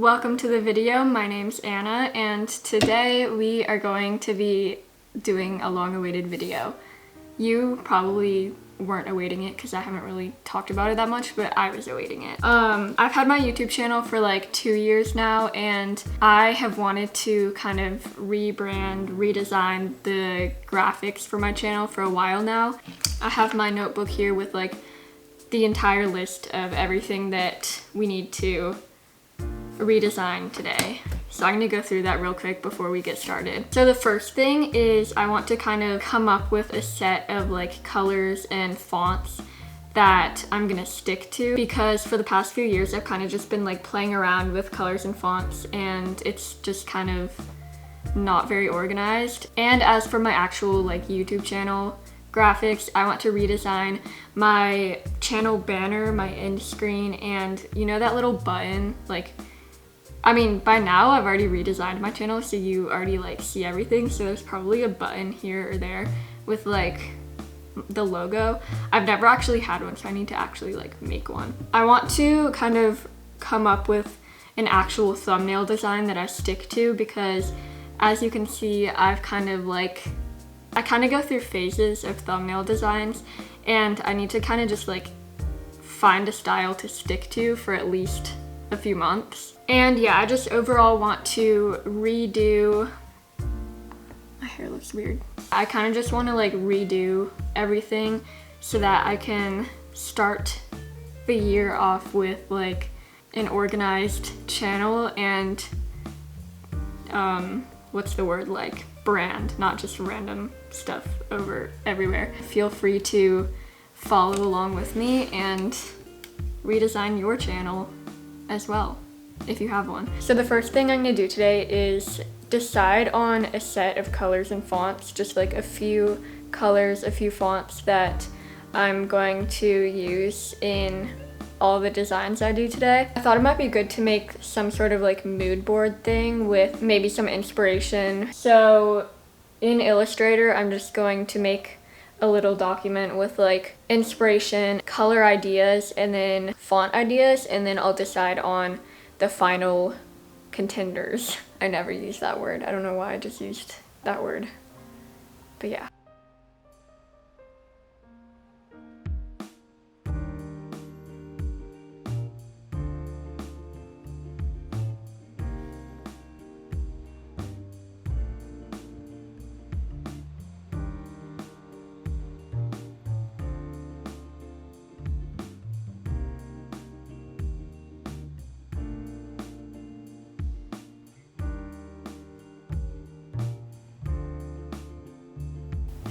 Welcome to the video. My name's Anna, and today we are going to be doing a long-awaited video. You probably weren't awaiting it because I haven't really talked about it that much, but I was awaiting it. I've had my YouTube channel for like 2 years now, and I have wanted to kind of rebrand, redesign the graphics for my channel for a while now. I have my notebook here with like the entire list of everything that we need to redesign today. So I'm gonna go through that real quick before we get started. So the first thing is I want to kind of come up with a set of like colors and fonts that I'm gonna stick to, because for the past few years I've kind of just been like playing around with colors and fonts and it's just kind of not very organized. And as for my actual like YouTube channel graphics, I want to redesign my channel banner, my end screen, and you know that little button, like I mean, by now I've already redesigned my channel, so you already like see everything. So there's probably a button here or there with like the logo. I've never actually had one, so I need to actually like make one. I want to kind of come up with an actual thumbnail design that I stick to, because as you can see, I kind of go through phases of thumbnail designs, and I need to kind of just like find a style to stick to for at least a few months. And yeah, I just overall want to redo, my hair looks weird. I kind of just want to like redo everything so that I can start the year off with like an organized channel and what's the word, like brand, not just random stuff over everywhere. Feel free to follow along with me and redesign your channel as well, if you have one. So the first thing I'm gonna do today is decide on a set of colors and fonts, just like a few colors, a few fonts that I'm going to use in all the designs I do today. I thought it might be good to make some sort of like mood board thing with maybe some inspiration. So in Illustrator, I'm just going to make a little document with like inspiration, color ideas, and then font ideas, and then I'll decide on the final contenders. I never use that word. I don't know why I just used that word, but yeah.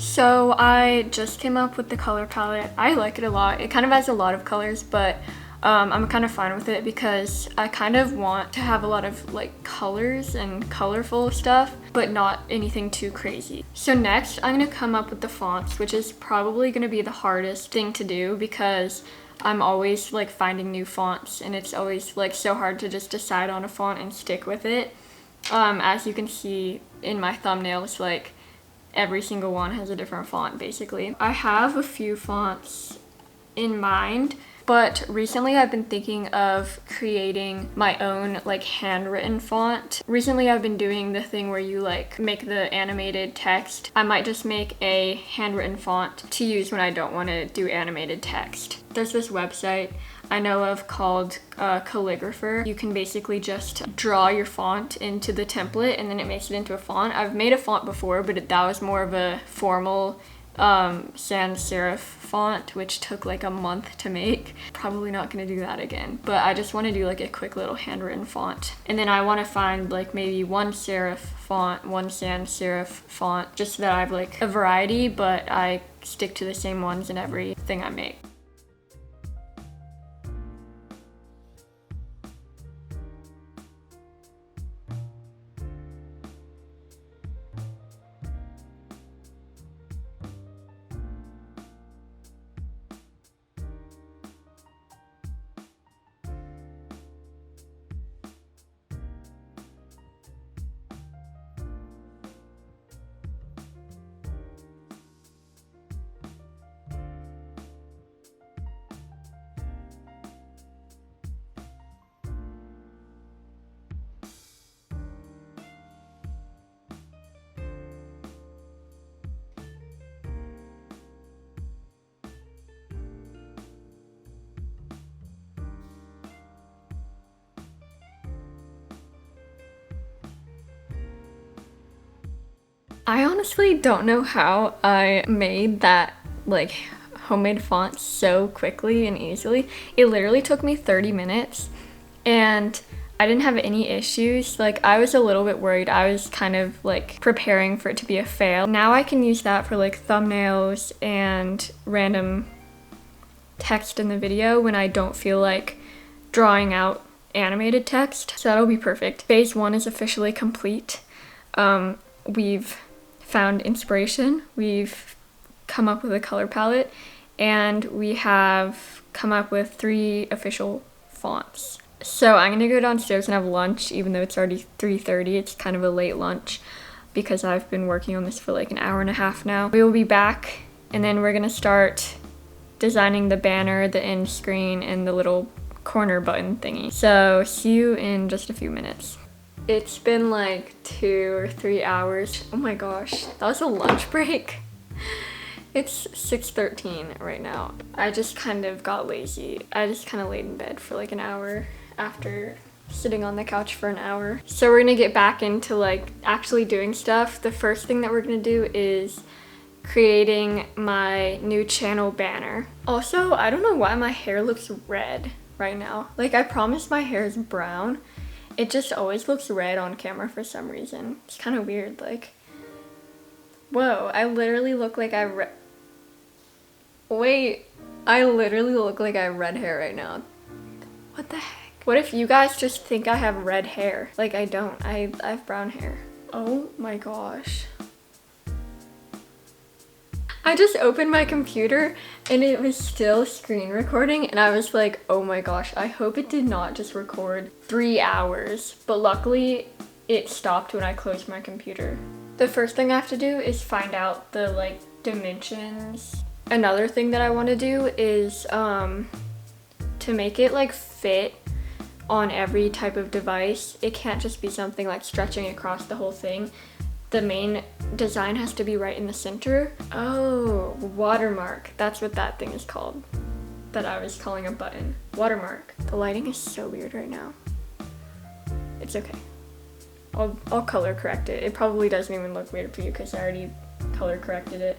So I just came up with the color palette. I like it a lot. It kind of has a lot of colors, but I'm kind of fine with it because I kind of want to have a lot of like colors and colorful stuff, but not anything too crazy. So next I'm gonna come up with the fonts, which is probably gonna be the hardest thing to do because I'm always like finding new fonts and it's always like so hard to just decide on a font and stick with it. As you can see in my thumbnails, like every single one has a different font basically. I have a few fonts in mind, but recently I've been thinking of creating my own like handwritten font. Recently I've been doing the thing where you like make the animated text. I might just make a handwritten font to use when I don't want to do animated text. There's this website I know of called Calligrapher. You can basically just draw your font into the template and then it makes it into a font. I've made a font before, but that was more of a formal sans serif font, which took like a month to make. Probably not gonna do that again, but I just want to do like a quick little handwritten font. And then I want to find like maybe one serif font, one sans serif font, just so that I have like a variety, but I stick to the same ones in everything I make. I honestly don't know how I made that like homemade font so quickly and easily. It literally took me 30 minutes and I didn't have any issues. Like, I was a little bit worried. I was kind of like preparing for it to be a fail. Now I can use that for like thumbnails and random text in the video when I don't feel like drawing out animated text. So that'll be perfect. Phase 1 is officially complete. We've found inspiration. We've come up with a color palette, and we have come up with 3 official fonts. So I'm gonna go downstairs and have lunch, even though it's already 3:30. It's kind of a late lunch because I've been working on this for like an hour and a half now. We will be back, and then we're gonna start designing the banner, the end screen, and the little corner button thingy. So see you in just a few minutes. It's been like 2 or 3 hours. Oh my gosh, that was a lunch break. It's 6:13 right now. I just kind of got lazy. I just kind of laid in bed for like an hour after sitting on the couch for an hour. So we're gonna get back into like actually doing stuff. The first thing that we're gonna do is creating my new channel banner. Also, I don't know why my hair looks red right now. Like, I promise my hair is brown. It just always looks red on camera for some reason. It's kind of weird, like, whoa, I literally look like wait, I literally look like I have red hair right now. What the heck? What if you guys just think I have red hair? Like, I don't. I have brown hair. Oh my gosh. I just opened my computer and it was still screen recording, and I was like, oh my gosh, I hope it did not just record 3 hours. But luckily it stopped when I closed my computer. The first thing I have to do is find out the like dimensions. Another thing that I want to do is to make it like fit on every type of device. It can't just be something like stretching across the whole thing. The main design has to be right in the center. Oh, watermark. That's what that thing is called. That I was calling a button. Watermark. The lighting is so weird right now. It's okay. I'll color correct it. It probably doesn't even look weird for you because I already color corrected it.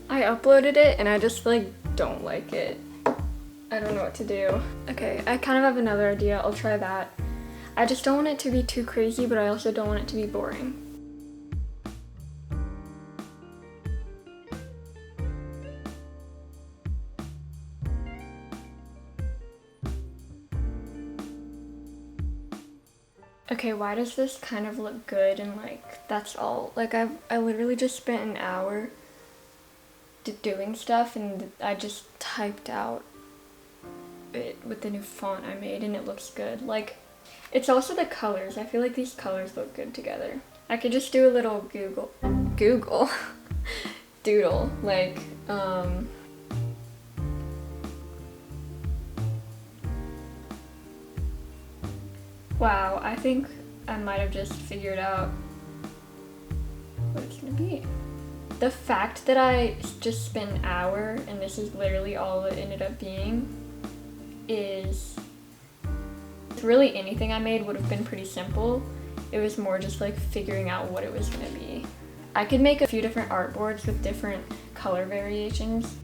I uploaded it and I just like don't like it. I don't know what to do. Okay, I kind of have another idea. I'll try that. I just don't want it to be too crazy, but I also don't want it to be boring. Okay, why does this kind of look good and like that's all? Like I literally just spent an hour doing stuff and I just typed out it with the new font I made and it looks good. Like, it's also the colors. I feel like these colors look good together. I could just do a little Google doodle, like, wow, I think I might have just figured out what it's gonna be. The fact that I just spent an hour and this is literally all it ended up being is really anything I made would have been pretty simple. It was more just like figuring out what it was gonna be. I could make a few different artboards with different color variations.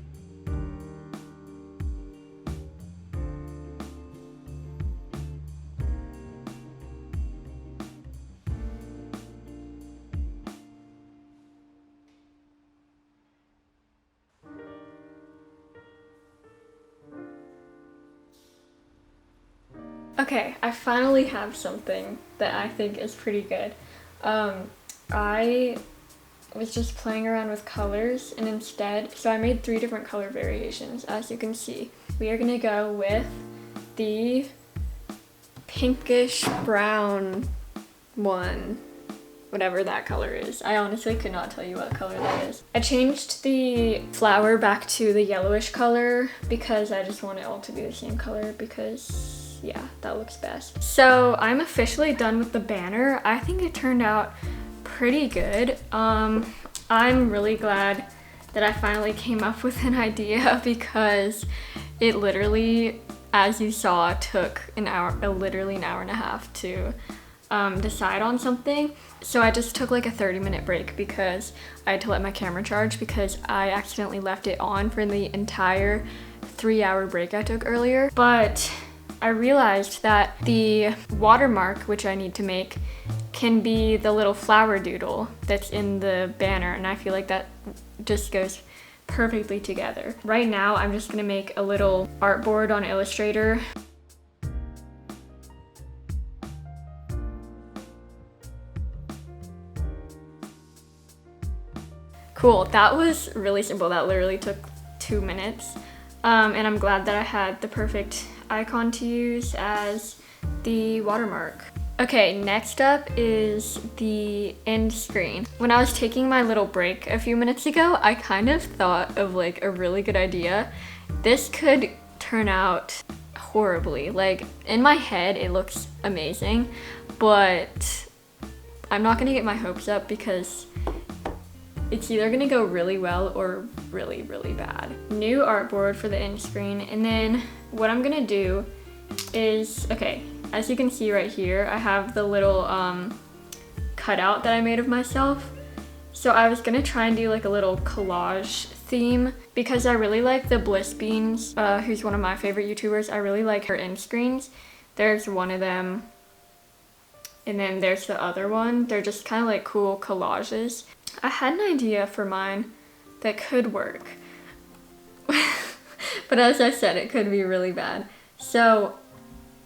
Okay, I finally have something that I think is pretty good. I was just playing around with colors and instead, so I made 3 different color variations, as you can see. We are gonna go with the pinkish brown one, whatever that color is. I honestly could not tell you what color that is. I changed the flower back to the yellowish color because I just want it all to be the same color because yeah, that looks best. So I'm officially done with the banner. I think it turned out pretty good. I'm really glad that I finally came up with an idea because it literally, as you saw, took literally an hour and a half to decide on something. So I just took like a 30-minute break because I had to let my camera charge because I accidentally left it on for the entire 3-hour break I took earlier. But I realized that the watermark, which I need to make, can be the little flower doodle that's in the banner, and I feel like that just goes perfectly together. Right now, I'm just gonna make a little artboard on Illustrator. Cool, that was really simple. That literally took 2 minutes. And I'm glad that I had the perfect icon to use as the watermark. Okay, next up is the end screen. When I was taking my little break a few minutes ago, I kind of thought of like a really good idea. This could turn out horribly. Like in my head, it looks amazing, but I'm not gonna get my hopes up because it's either gonna go really well or really, really bad. New artboard for the end screen, and then what I'm gonna do is, okay, as you can see right here, I have the little cutout that I made of myself. So I was gonna try and do like a little collage theme because I really like the Bliss Beans, who's one of my favorite YouTubers. I really like her end screens. There's one of them, and then there's the other one. They're just kind of like cool collages. I had an idea for mine that could work, but as I said, it could be really bad. So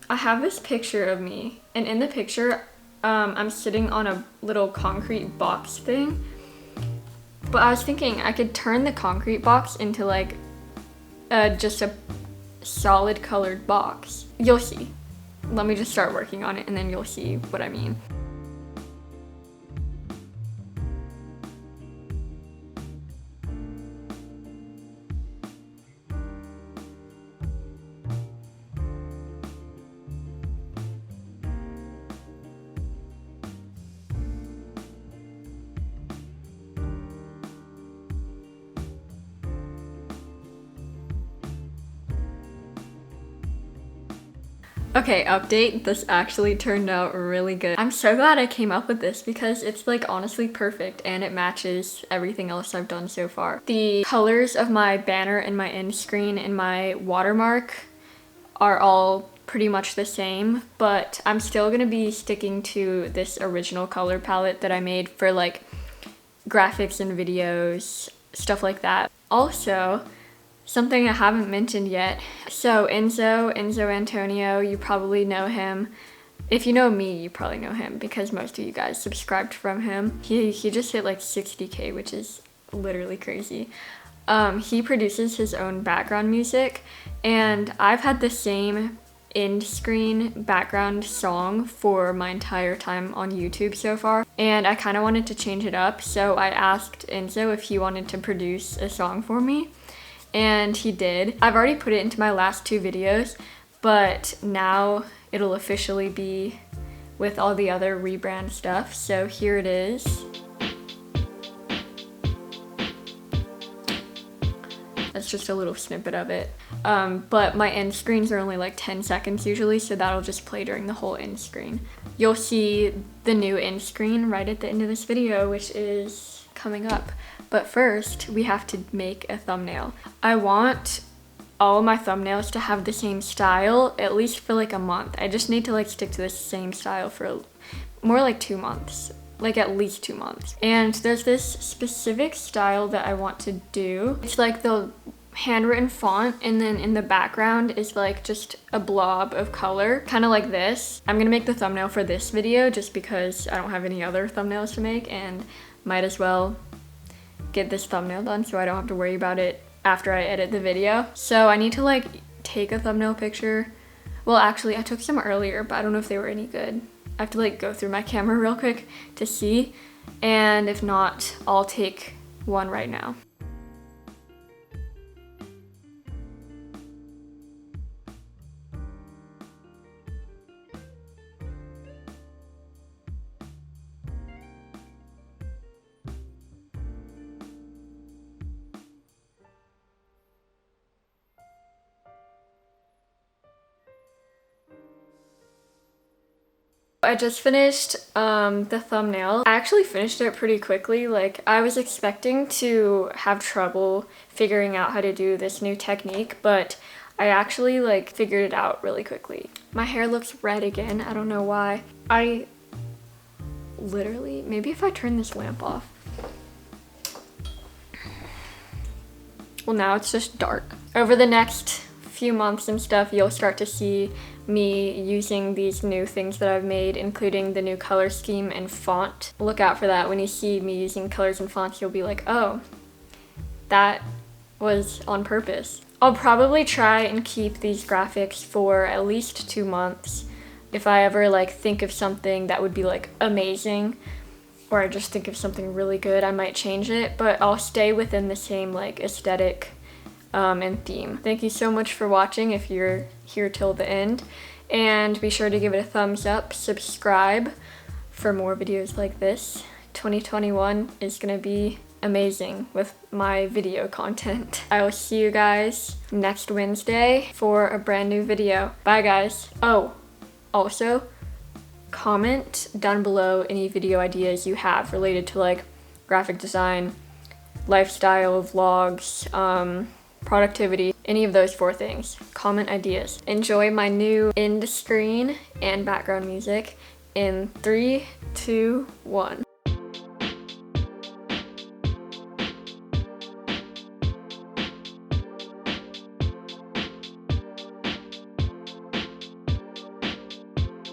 I have this picture of me, and in the picture, I'm sitting on a little concrete box thing, but I was thinking I could turn the concrete box into like just a solid colored box. You'll see. Let me just start working on it and then you'll see what I mean. Okay, update, this actually turned out really good. I'm so glad I came up with this because it's like honestly perfect and it matches everything else I've done so far. The colors of my banner and my end screen and my watermark are all pretty much the same, but I'm still gonna be sticking to this original color palette that I made for like graphics and videos, stuff like that. Also, something I haven't mentioned yet. So Enzo Antonio, you probably know him. If you know me, you probably know him because most of you guys subscribed from him. He just hit like 60K, which is literally crazy. He produces his own background music, and I've had the same end screen background song for my entire time on YouTube so far, and I kind of wanted to change it up, so I asked Enzo if he wanted to produce a song for me. And he did. I've already put it into my last 2 videos, but now it'll officially be with all the other rebrand stuff. So here it is. That's just a little snippet of it. But my end screens are only like 10 seconds usually, so that'll just play during the whole end screen. You'll see the new end screen right at the end of this video, which is coming up. But first, we have to make a thumbnail. I want all of my thumbnails to have the same style, at least for like a month. I just need to like stick to the same style for more like 2 months, like at least 2 months. And there's this specific style that I want to do. It's like the handwritten font, and then in the background is like just a blob of color, kind of like this. I'm gonna make the thumbnail for this video just because I don't have any other thumbnails to make, and might as well get this thumbnail done so I don't have to worry about it after I edit the video. So I need to like take a thumbnail picture. Well, actually I took some earlier, but I don't know if they were any good. I have to like go through my camera real quick to see, and if not, I'll take one right now. I just finished the thumbnail. I actually finished it pretty quickly. Like, I was expecting to have trouble figuring out how to do this new technique, but I actually like figured it out really quickly. My hair looks red again. I don't know why. I literally, maybe if I turn this lamp off. Well, now it's just dark. Over the next few months and stuff, you'll start to see me using these new things that I've made, including the new color scheme and font. Look out for that. When you see me using colors and fonts, you'll be like, oh, that was on purpose. I'll probably try and keep these graphics for at least 2 months. If I ever like think of something that would be like amazing, or I just think of something really good, I might change it, but I'll stay within the same like aesthetic and theme. Thank you so much for watching if you're here till the end, and be sure to give it a thumbs up, subscribe for more videos like this. 2021 is gonna be amazing with my video content. I will see you guys next Wednesday for a brand new video. Bye guys. Oh, also comment down below any video ideas you have related to like graphic design, lifestyle, vlogs, productivity, any of those 4 things. Comment ideas. Enjoy my new end screen and background music in 3, 2, 1.